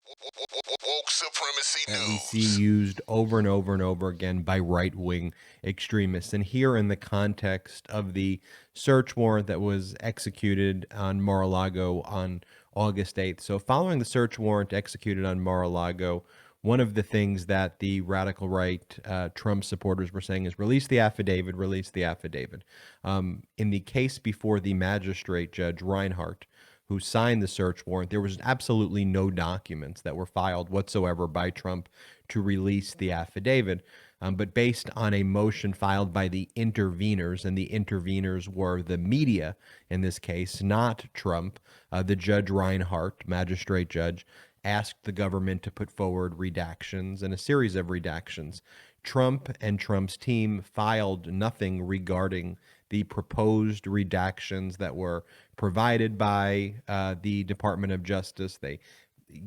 Woke supremacy that we see news. used over and over and over again by right-wing extremists. And here, in the context of the search warrant that was executed on Mar-a-Lago on August 8th. So following the search warrant executed on Mar-a-Lago, one of the things that the radical right Trump supporters were saying is release the affidavit, release the affidavit. In the case before the magistrate judge Reinhardt, who signed the search warrant, there was absolutely no documents that were filed whatsoever by Trump to release the affidavit. But based on a motion filed by the interveners, and the interveners were the media in this case, not Trump, the judge Reinhardt, magistrate judge, asked the government to put forward redactions and a series of redactions. Trump and Trump's team filed nothing regarding the proposed redactions that were provided by the Department of Justice. They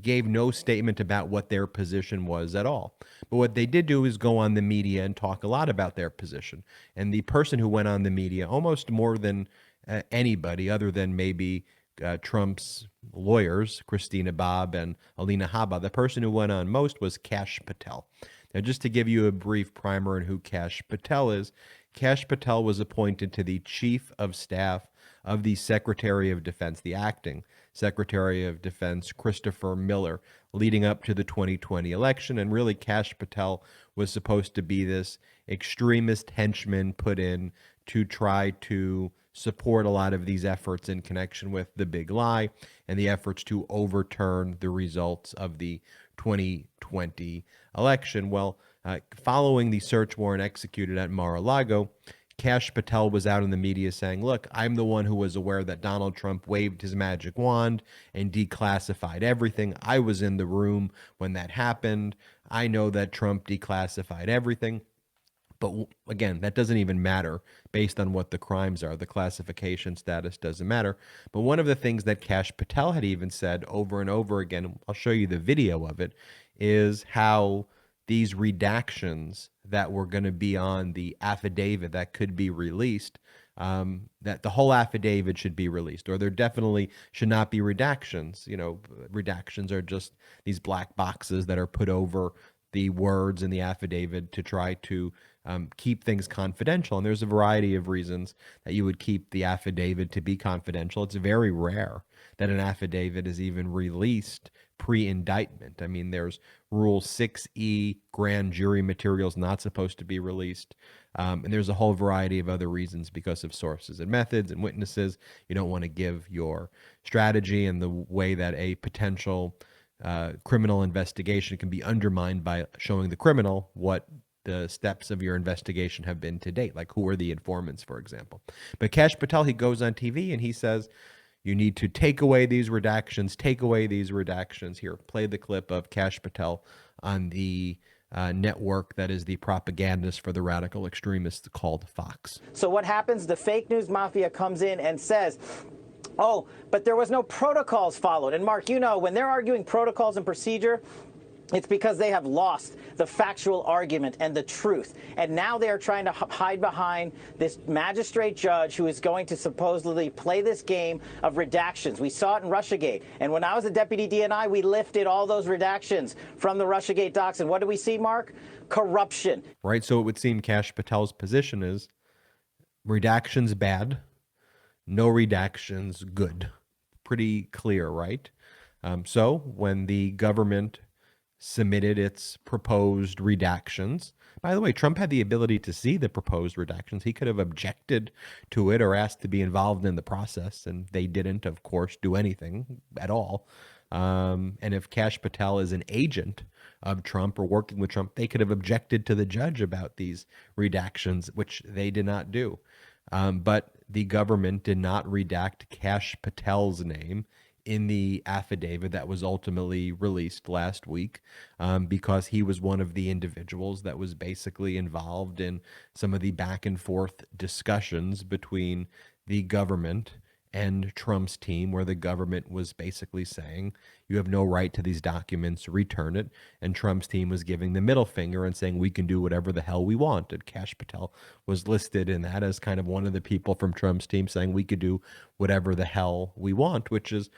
gave no statement about what their position was at all. But what they did do is go on the media and talk a lot about their position. And the person who went on the media, almost more than anybody other than maybe Trump's lawyers, Christina Bobb and Alina Habba, the person who went on most was Kash Patel. Now, just to give you a brief primer on who Kash Patel is, Kash Patel was appointed to the Chief of Staff of the Secretary of Defense, the acting Secretary of Defense, Christopher Miller, leading up to the 2020 election. And really, Kash Patel was supposed to be this extremist henchman put in to try to support a lot of these efforts in connection with the big lie and the efforts to overturn the results of the 2020 election. Well, following the search warrant executed at Mar-a-Lago, Kash Patel was out in the media saying, look, I'm the one who was aware that Donald Trump waved his magic wand and declassified everything. I was in the room when that happened. I know that Trump declassified everything. But again, that doesn't even matter based on what the crimes are. The classification status doesn't matter. But one of the things that Kash Patel had even said over and over again, I'll show you the video of it, is how these redactions that were going to be on the affidavit that could be released, that the whole affidavit should be released, or there definitely should not be redactions. You know, redactions are just these black boxes that are put over the words in the affidavit to try to keep things confidential. And there's a variety of reasons that you would keep the affidavit to be confidential. It's very rare that an affidavit is even released pre-indictment. I mean, there's Rule 6E, grand jury materials not supposed to be released. And there's a whole variety of other reasons because of sources and methods and witnesses. You don't want to give your strategy and the way that a potential criminal investigation can be undermined by showing the criminal what the steps of your investigation have been to date, like who are the informants, for example. But Kash Patel, he goes on TV and he says, you need to take away these redactions, take away these redactions. Here, play the clip of Kash Patel on the network that is the propagandist for the radical extremists called Fox. So what happens? The fake news mafia comes in and says, oh, but there was no protocols followed. And Mark, you know, when they're arguing protocols and procedure, it's because they have lost the factual argument and the truth. And now they are trying to hide behind this magistrate judge who is going to supposedly play this game of redactions. We saw it in Russiagate. And when I was a deputy DNI, we lifted all those redactions from the Russiagate docs. And what do we see, Mark? Corruption. Right. So it would seem Kash Patel's position is redactions bad, no redactions good. Pretty clear, right? So when the government submitted its proposed redactions. By the way, Trump had the ability to see the proposed redactions. He could have objected to it or asked to be involved in the process, and they didn't, of course, do anything at all. And if Kash Patel is an agent of Trump or working with Trump, they could have objected to the judge about these redactions, which they did not do. But the government did not redact Kash Patel's name in the affidavit that was ultimately released last week, because he was one of the individuals that was basically involved in some of the back and forth discussions between the government and Trump's team, where the government was basically saying, you have no right to these documents, return it. And Trump's team was giving the middle finger and saying, we can do whatever the hell we want. And Kash Patel was listed in that as kind of one of the people from Trump's team saying we could do whatever the hell we want, which is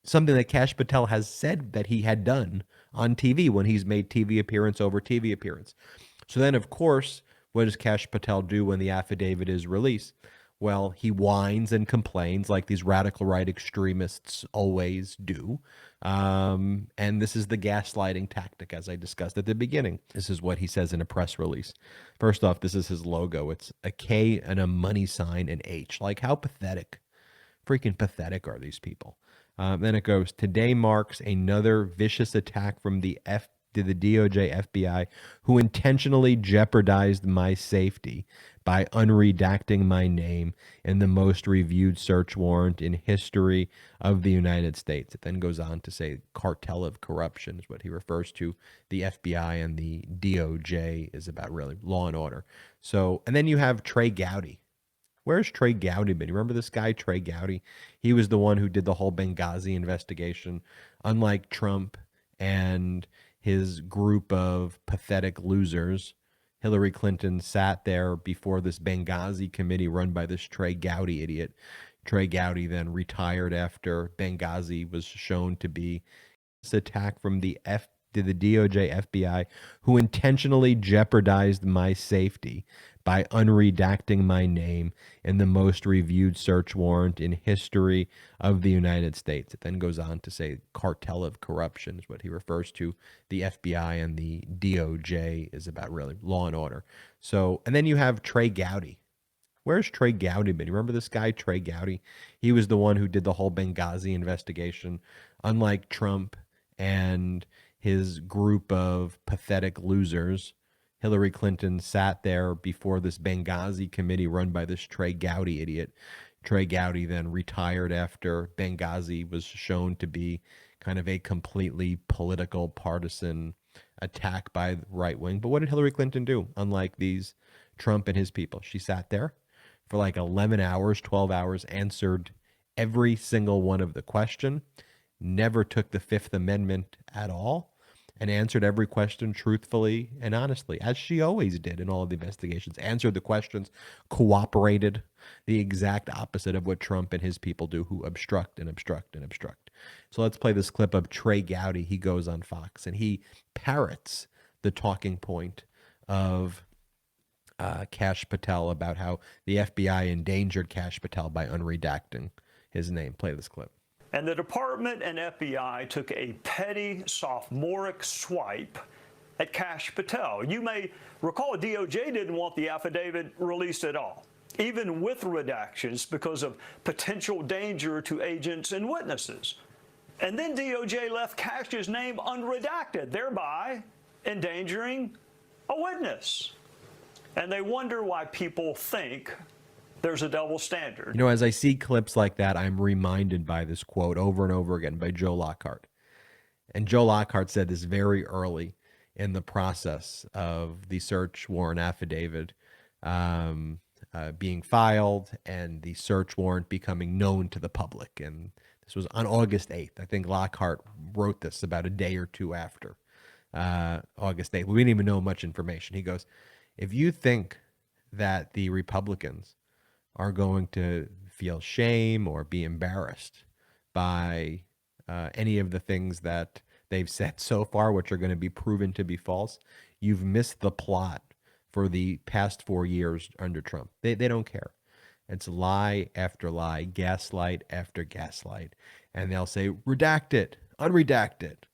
something that Kash Patel has said that he had done on TV when he's made TV appearance over TV appearance. So then, of course, what does Kash Patel do when the affidavit is released? Well, he whines and complains like these radical right extremists always do. And this is the gaslighting tactic, as I discussed at the beginning. This is what he says in a press release. First off, this is his logo. It's a K and a money sign and H. Like, how pathetic. Freaking pathetic are these people. Then it goes, today marks another vicious attack from the DOJ FBI, who intentionally jeopardized my safety by unredacting my name in the most reviewed search warrant in history of the United States. It then goes on to say cartel of corruption is what he refers to. The FBI and the DOJ is about really law and order. So, and then you have Trey Gowdy. Where's Trey Gowdy been? You remember this guy, Trey Gowdy? He was the one who did the whole Benghazi investigation. Unlike Trump and his group of pathetic losers, Hillary Clinton sat there before this Benghazi committee run by this Trey Gowdy idiot. Trey Gowdy then retired after Benghazi was shown to be this attack from the DOJ FBI, who intentionally jeopardized my safety by unredacting my name in the most reviewed search warrant in history of the United States. It then goes on to say cartel of corruption is what he refers to. The FBI and the DOJ is about really law and order. So, and then you have Trey Gowdy. Where's Trey Gowdy been? You remember this guy, Trey Gowdy? He was the one who did the whole Benghazi investigation. Unlike Trump and his group of pathetic losers, Hillary Clinton sat there before this Benghazi committee run by this Trey Gowdy idiot. Trey Gowdy then retired after Benghazi was shown to be kind of a completely political, partisan attack by the right wing. But what did Hillary Clinton do? Unlike these Trump and his people, she sat there for like 11 hours, 12 hours, answered every single one of the question, never took the Fifth Amendment at all, and answered every question truthfully and honestly, as she always did in all of the investigations, answered the questions, cooperated, the exact opposite of what Trump and his people do, who obstruct and obstruct and obstruct. So let's play this clip of Trey Gowdy. He goes on Fox and he parrots the talking point of Kash Patel about how the FBI endangered Kash Patel by unredacting his name. Play this clip. And the department and FBI took a petty, sophomoric swipe at Kash Patel. You may recall DOJ didn't want the affidavit released at all, even with redactions, because of potential danger to agents and witnesses. And then DOJ left Kash's name unredacted, thereby endangering a witness. And they wonder why people think there's a double standard. You know, as I see clips like that, I'm reminded by this quote over and over again by Joe Lockhart. And Joe Lockhart said this very early in the process of the search warrant affidavit being filed and the search warrant becoming known to the public. And this was on August 8th. I think Lockhart wrote this about a day or two after August 8th. We didn't even know much information. He goes, if you think that the Republicans are going to feel shame or be embarrassed by any of the things that they've said so far, which are going to be proven to be false, you've missed the plot for the past 4 years under Trump. They don't care. It's lie after lie, gaslight after gaslight. And they'll say, redact it, unredact it,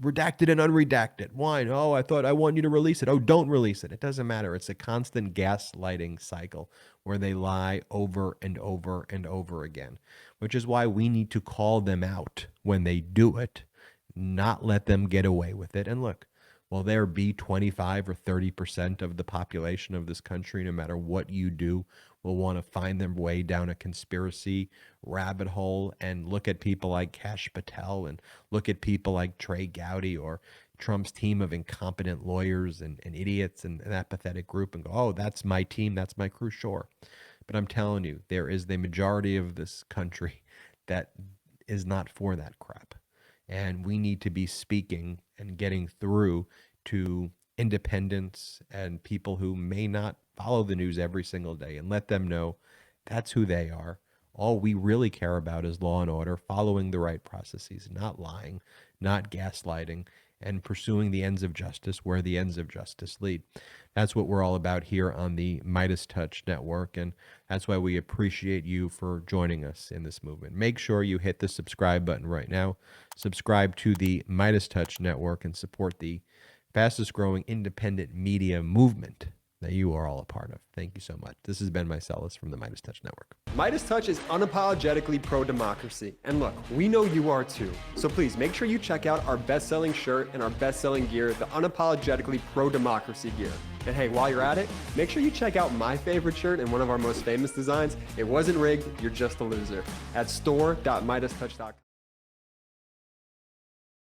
redacted and unredacted. Why? Oh, I want you to release it. Oh, don't release it. It doesn't matter. It's a constant gaslighting cycle where they lie over and over and over again, which is why we need to call them out when they do it, not let them get away with it. And look, will there be 25 or 30% of the population of this country, no matter what you do, will want to find their way down a conspiracy rabbit hole and look at people like Kash Patel and look at people like Trey Gowdy or Trump's team of incompetent lawyers and idiots and that pathetic group and go, oh, that's my team, that's my crew, sure. But I'm telling you, there is the majority of this country that is not for that crap. And we need to be speaking and getting through to independents and people who may not follow the news every single day and let them know that's who they are. All we really care about is law and order, following the right processes, not lying, not gaslighting, and pursuing the ends of justice where the ends of justice lead. That's what we're all about here on the Midas Touch Network, and that's why we appreciate you for joining us in this movement. Make sure you hit the subscribe button right now. Subscribe to the Midas Touch Network and support the fastest growing independent media movement that you are all a part of. Thank you so much. This has been Mycelis from the Midas Touch Network. Midas Touch is unapologetically pro-democracy. And look, we know you are too. So please make sure you check out our best-selling shirt and our best-selling gear, the unapologetically pro-democracy gear. And hey, while you're at it, make sure you check out my favorite shirt and one of our most famous designs. It wasn't rigged, you're just a loser. At store.midastouch.com.